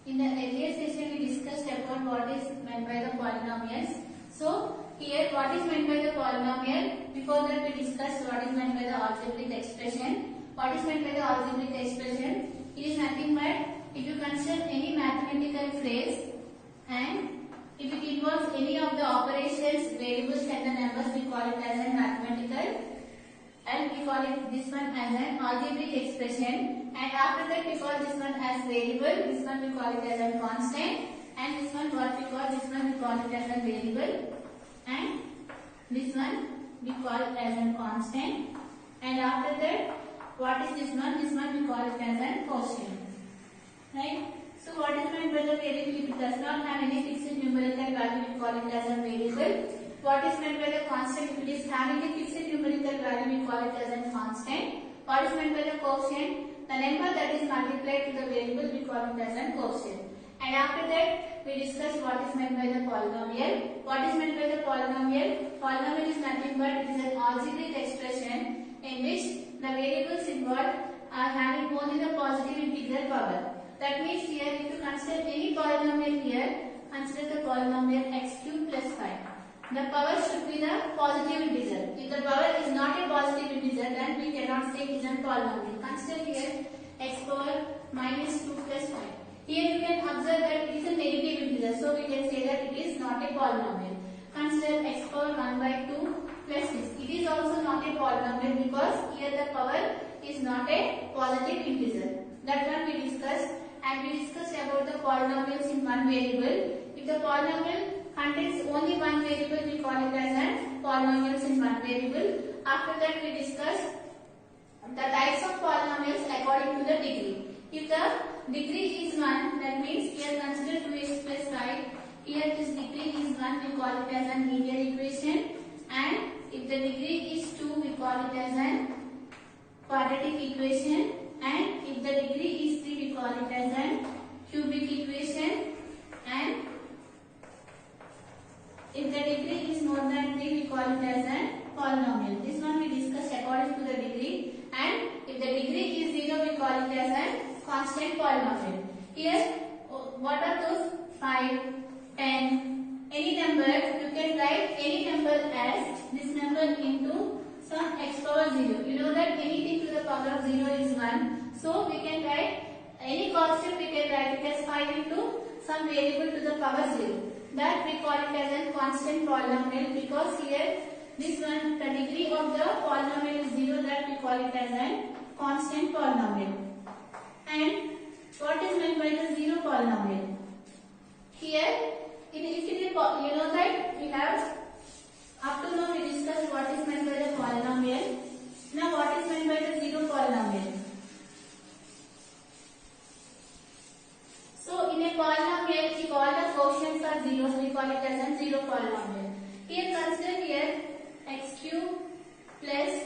In the earlier session, we discussed about what is meant by the polynomials. So, here what is meant by the polynomial? Before that, we discussed what is meant by the algebraic expression. What is meant by the algebraic expression? It is nothing but if you consider any mathematical phrase and if it involves any of the operations, variables and the numbers, we call it as a mathematical, and we call it this one as an algebraic expression, and after that we call this one as variable, this one we call it as a constant, and this one what we call, this one we call it as a variable, and this one we call it as a constant, and after that what is this one we call it as a quotient, right? So what is meant by the variable? If it does not have any fixed numerical value, we call it as a variable. What is meant by the constant? If it is having a fixed numerical value, we call it as a constant. What is meant by the quotient? The number that is multiplied to the variable, we call it as a quotient. And after that, we discuss what is meant by the polynomial. What is meant by the polynomial? Polynomial is nothing but it is an algebraic expression in which the variables involved are having only the positive integral power. That means here, if you consider any polynomial here, consider the polynomial x cube plus 5. The power should be the positive integer. If the power is not a positive integer, then we cannot say it is a polynomial. Consider here x power minus 2 plus 5. Here you can observe that it is a negative integer, so we can say that it is not a polynomial. Consider x power 1 by 2 plus 6. It is also not a polynomial because here the power is not a positive integer. That one we discussed, and we discussed about the polynomials in one variable. If the polynomial contains only one variable, we call it as a polynomials in one variable. After that, we discussed the types of polynomials according to the degree. If the degree is 1, that means here consider 2x plus 5. Here this degree is 1, we call it as a linear equation. And if the degree is 2, we call it as a quadratic equation. And if the degree is 3, we call it as a cubic equation. And if the degree is more than 3, we call it as a polynomial. This one we discussed according to the degree. And if the degree is 0, we call it as a constant polynomial. Here, what are those? 5, 10, any number, you can write any number as this number into some x power 0. You know that anything to the power of 0 is 1. So, we can write any constant, we can write it as 5 into some variable to the power 0. That we call it as a constant polynomial because here this one, the degree of the polynomial is 0, that we call it as a constant polynomial. And what is meant by the zero polynomial? Here, if it is, you know that we have, up to now we discussed what is meant by the polynomial. Now what is meant by the zero polynomial? So in a polynomial, if all the quotients are zeros, we call it as a zero polynomial. Here consider here x cube plus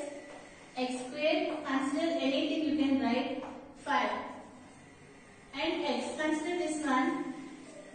x squared. Consider anything you can write 5. And x, consider this one.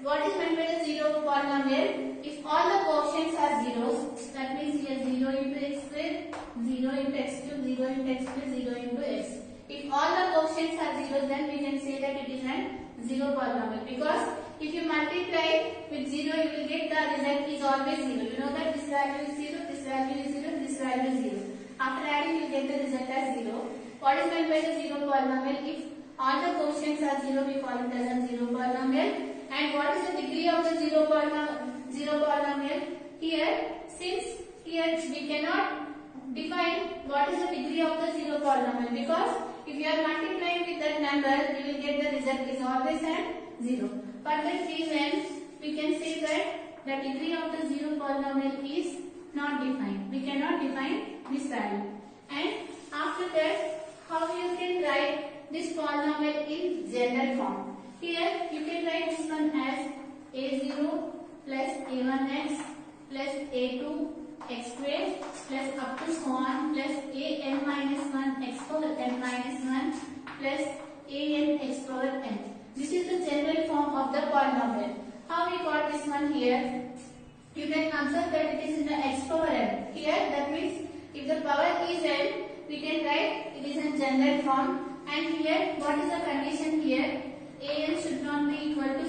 What is meant by the zero polynomial? If all the quotients are zeros, that means here 0 into x squared, 0 into x cube, 0 into x squared, 0 into x. If all the quotients are zeros, then we can say that it is a zero polynomial because if you multiply with 0, you will get the result is always 0. You know that this value is 0, this value is 0, this value is 0. After adding, you get the result as 0. What is meant by the zero polynomial? If all the quotients are 0, we call it as a zero polynomial. And what is the degree of the zero polynomial? Here, since here we cannot define what is the degree of the zero polynomial because if you are multiplying with that number, you will get the result is always at 0. For that reason, we can say that the degree of the zero polynomial is not defined. We cannot define this value. And after that, how you can write this polynomial in general form? Here, you can write this one as a0 plus a1x plus a2 x squared plus up to so on plus an minus 1 x power n minus 1 plus an x power n. This is the general form of the polynomial. How we got this one here? You can observe that it is in the x power n. Here, that means if the power is n, we can write it is in general form. And here, what is the condition here? An should not be equal to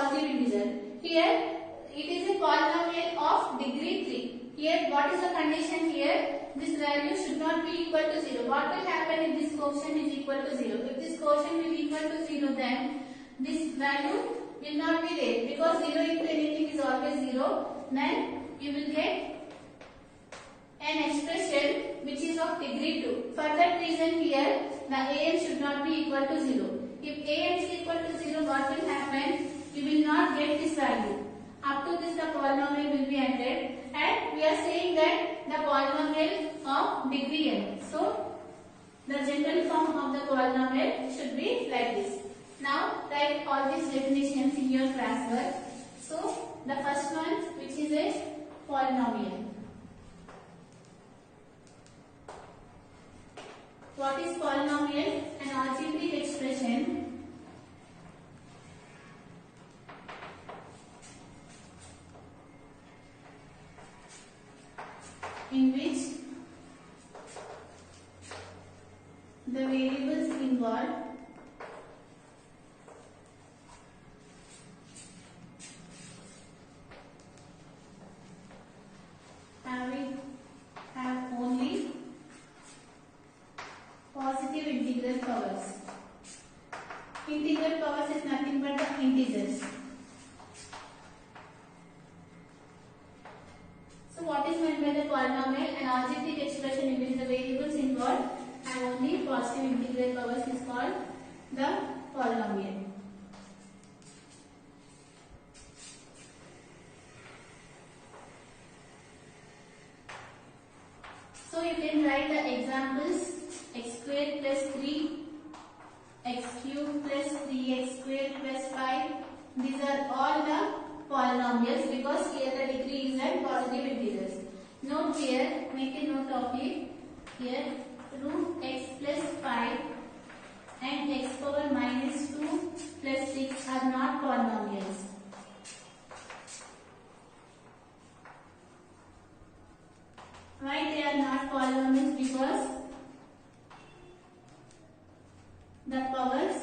positive integer. Here it is a polynomial of degree 3. Here what is the condition here? This value should not be equal to 0. What will happen if this quotient is equal to 0? If this quotient is equal to 0, then this value will not be there, because 0 into anything is always 0. Then you will get an expression which is of degree 2. For that reason here the an should not be equal to 0. If an is equal to 0, what will happen? You will not get this value. Up to this the polynomial will be ended, and we are saying that the polynomial of degree n. So the general form of the polynomial should be like this. Now write all these definitions in your classwork. So the first one, which is a polynomial. What is polynomial? An algebraic expression in which the variables involved have only positive integral powers. Integral powers is nothing but the integers. So what is meant by the polynomial? An algebraic expression in which the variables involved have only positive integral powers is called the polynomial. So you can write the examples: x square plus 3, x cube plus 3x square plus 5. These are all the polynomials, because here the degree is at positive integers. Note here, make a note of it. Here root x plus 5 and x power minus 2 plus 6 are not polynomials. Why they are not polynomials? Because the powers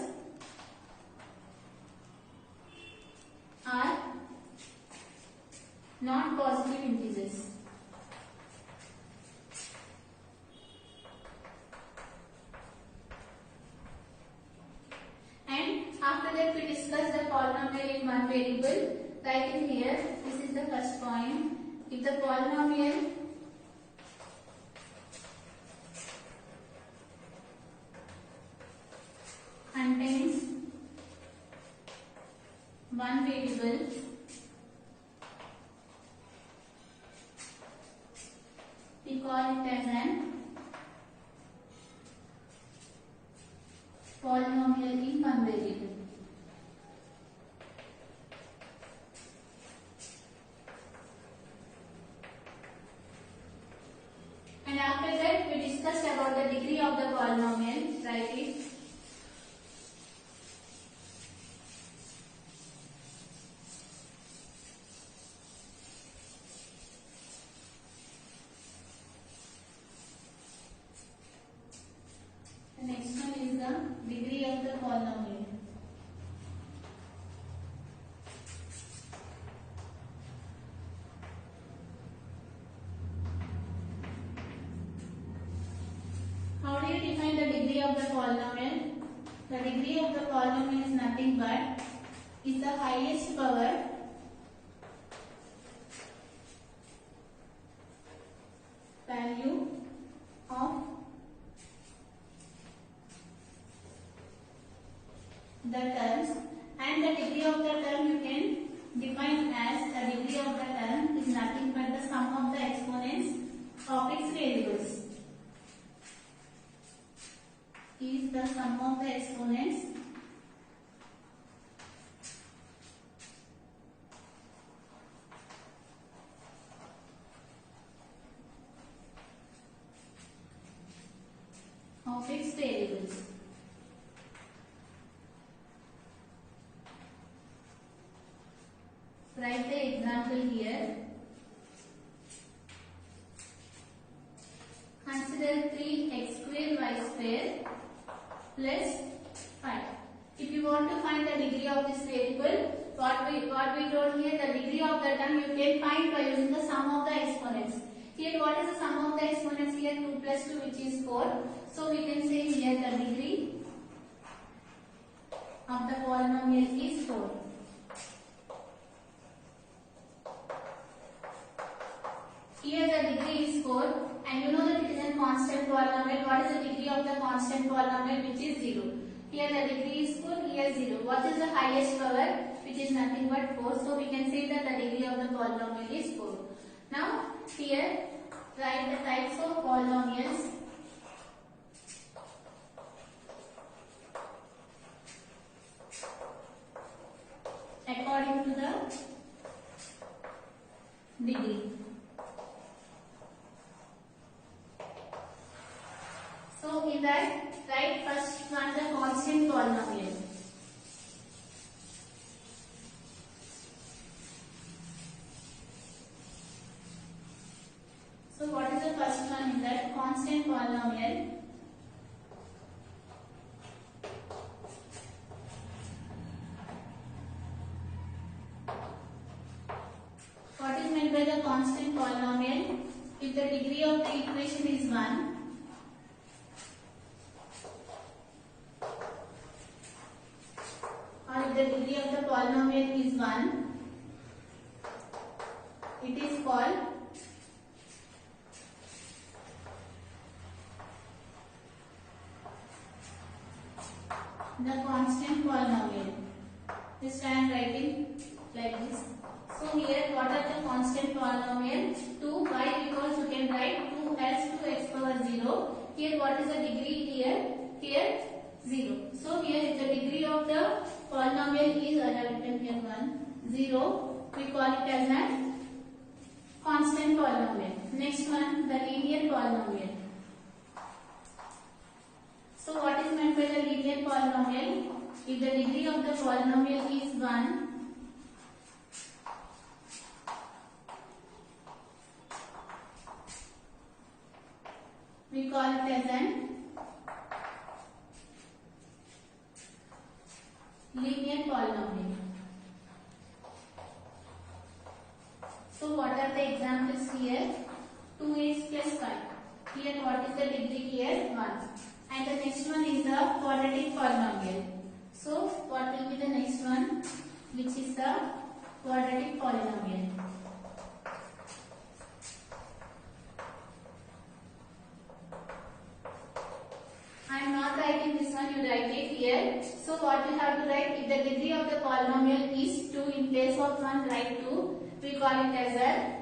are not positive integers. And after that we discuss the polynomial in one variable. Write in here, this is the first point. If the polynomial contains one variable, we call it as an polynomial in one variable. And after that we discussed about the degree of the polynomial. Write it. The next one is the degree of the polynomial. How do you define the degree of the polynomial? The degree of the polynomial is nothing but is the highest power value of the terms, and the degree of the term you can define as the degree of the term is nothing but the sum of the exponents of its variables. Is the sum of the exponents of its variables. Write the example here. Consider 3x square y square plus 5. If you want to find the degree of this variable, what we Therefore, here the degree of the term you can find by using the sum of the exponents. Here, what is the sum of the exponents? Here 2 plus 2, which is 4. So we can say here the degree of the polynomial is 4. Here the degree is 4, and you know that it is a constant polynomial. What is the degree of the constant polynomial? Which is 0. Here the degree is 4, here 0. What is the highest power? Which is nothing but 4. So we can say that the degree of the polynomial is 4. Now here write the types of polynomials. According to the degree. So in that, write first one the constant polynomial. So what is the first one in that? Constant polynomial. What is meant by the constant polynomial? If the degree of the equation is 1, or if the degree of the polynomial is 1, it is called the constant polynomial. Just I am writing like this. So here what are the constant polynomial? 2. Why? Because you can write 2 as 2x power 0. Here what is the degree here? Here 0. So here if the degree of the polynomial is, I have written here 1, 0, we call it as a constant polynomial. Next one, the linear polynomial. So what is meant by the linear polynomial? If the degree of the polynomial is 1, we call it as an linear polynomial. So what are the examples here? 2x plus 5. Here what is the degree? Here 1. And the next one is the quadratic polynomial. So what will be the next one? Which is the quadratic polynomial. I am not writing this one, you write it here. So what you have to write? If the degree of the polynomial is 2, in place of 1 write 2. We call it as a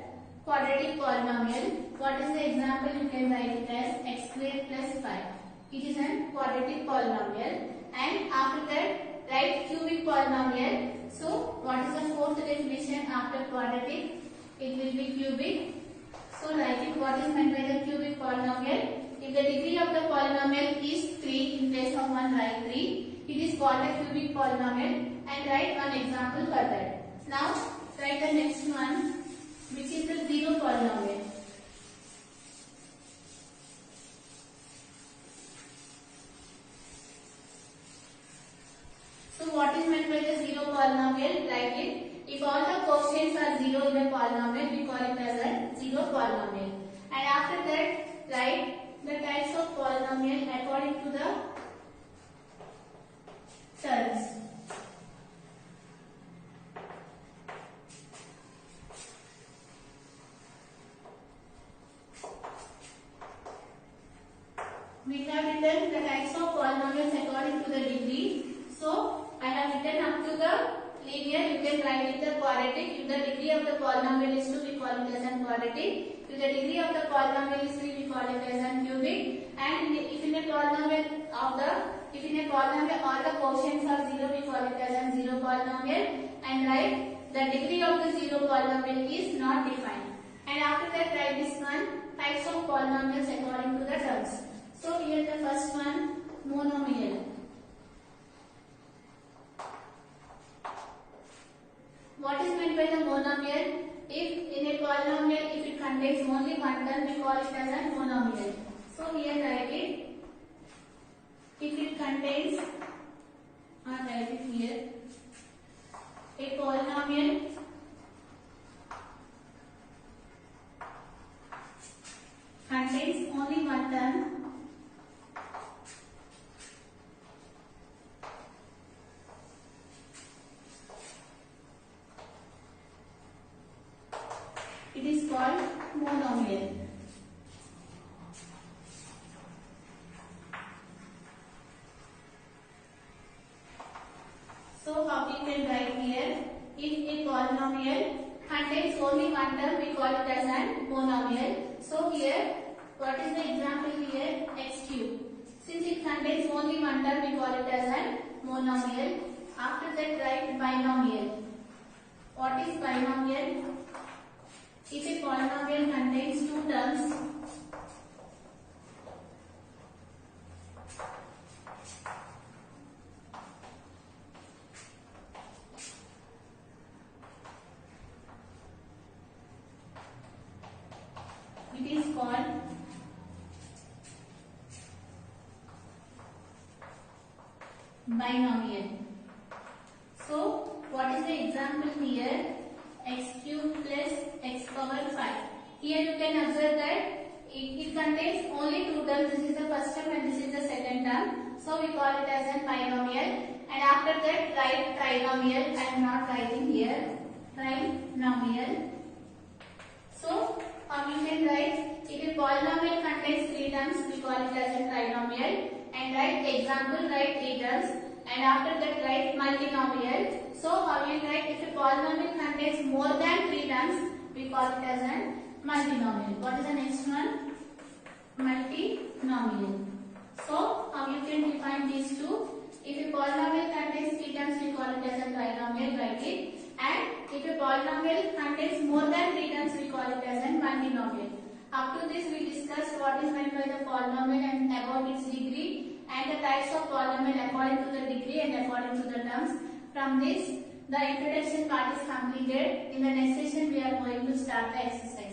quadratic polynomial. What is the example? You can write it as x squared plus 5. It is a quadratic polynomial. And after that write cubic polynomial. So what is the fourth definition after quadratic? It will be cubic. So write it. What is meant by the cubic polynomial? If the degree of the polynomial is 3, in place of 1 write 3. It is called a cubic polynomial, and write one example for that. Now write the next one, which is the zero polynomial. So what is meant by the zero polynomial? Write it. If all the quotients are 0 in a polynomial, we call it as a zero polynomial. And after that write the types of polynomial according to the terms. We have written the types of polynomials according to the degree. So I have written up to the linear, you can write it the quadratic. If the degree of the polynomial is 2, we call it as a quadratic. If the degree of the polynomial is 3, we call it as a cubic. And if in a polynomial all the quotients are 0, we call it as a zero polynomial. And write the degree of the zero polynomial is not defined. And after that write this one, types of polynomials according to the terms. So here the first one, monomial. What is meant by the monomial? If in a polynomial, if it contains only one term, we call it as a monomial. So here write it. If it contains, write it here, a polynomial It is called monomial. So how we can write here? If a polynomial contains only one term, we call it as an monomial. So here, what is the example here? X cube. Since it contains only one term, we call it as an monomial. After that, write binomial. What is binomial? If a polynomial contains two terms, it is called binomial. So, what is the example here? X cube plus x power 5. Here you can observe that it contains only two terms. This is the first term and this is the second term. So, we call it as a binomial. And after that, write trinomial. I am not writing here. Trinomial. So, you can write, if a polynomial contains three terms, we call it as a trinomial. And write example, write three terms. And after that, write multinomial. So, how you write, if a polynomial contains more than three terms, we call it as a multinomial. What is the next one? Multinomial. So, how you can define these two? If a polynomial contains three terms, we call it as a trinomial, write it. And if a polynomial contains more than three terms, we call it as a multinomial. Up to this, we discussed what is meant by the polynomial and about its degree and the types of polynomial according to the degree and according to the terms. From this, the introduction part is completed. In the next session, we are going to start the exercise.